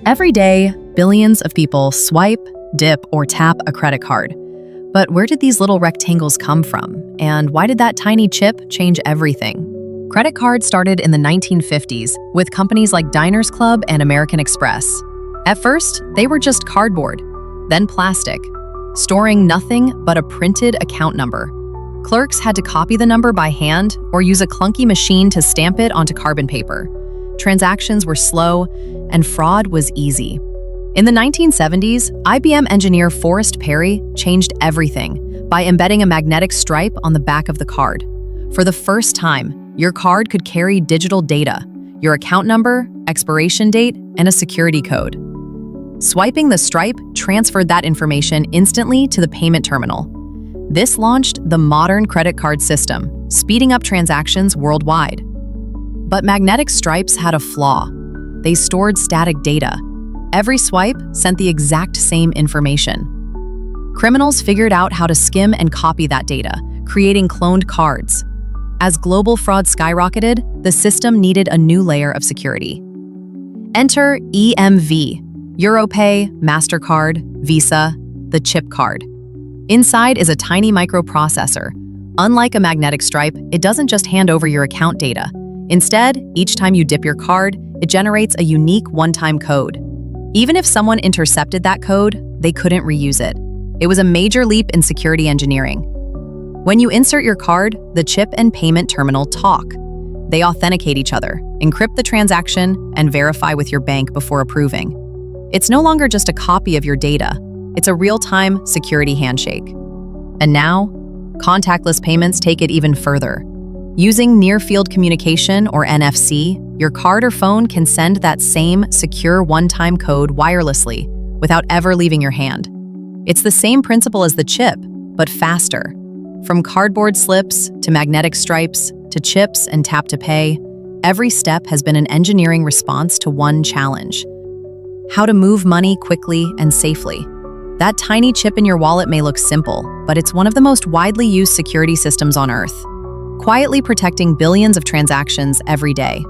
Every day, billions of people swipe, dip, or tap a credit card. But where did these little rectangles come from? And why did that tiny chip change everything? Credit cards started in the 1950s with companies like Diners Club and American Express. At first, they were just cardboard, then plastic, storing nothing but a printed account number. Clerks had to copy the number by hand or use a clunky machine to stamp it onto carbon paper. Transactions were slow, and fraud was easy. In the 1970s, IBM engineer Forrest Perry changed everything by embedding a magnetic stripe on the back of the card. For the first time, your card could carry digital data, your account number, expiration date, and a security code. Swiping the stripe transferred that information instantly to the payment terminal. This launched the modern credit card system, speeding up transactions worldwide. But magnetic stripes had a flaw. They stored static data. Every swipe sent the exact same information. Criminals figured out how to skim and copy that data, creating cloned cards. As global fraud skyrocketed, the system needed a new layer of security. Enter EMV, Europay, MasterCard, Visa, the chip card. Inside is a tiny microprocessor. Unlike a magnetic stripe, it doesn't just hand over your account data. Instead, each time you dip your card, it generates a unique one-time code. Even if someone intercepted that code, they couldn't reuse it. It was a major leap in security engineering. When you insert your card, the chip and payment terminal talk. They authenticate each other, encrypt the transaction, and verify with your bank before approving. It's no longer just a copy of your data. It's a real-time security handshake. And now, contactless payments take it even further. Using near-field communication, or NFC, your card or phone can send that same secure one-time code wirelessly without ever leaving your hand. It's the same principle as the chip, but faster. From cardboard slips to magnetic stripes to chips and tap-to-pay, every step has been an engineering response to one challenge: how to move money quickly and safely. That tiny chip in your wallet may look simple, but it's one of the most widely used security systems on Earth, quietly protecting billions of transactions every day.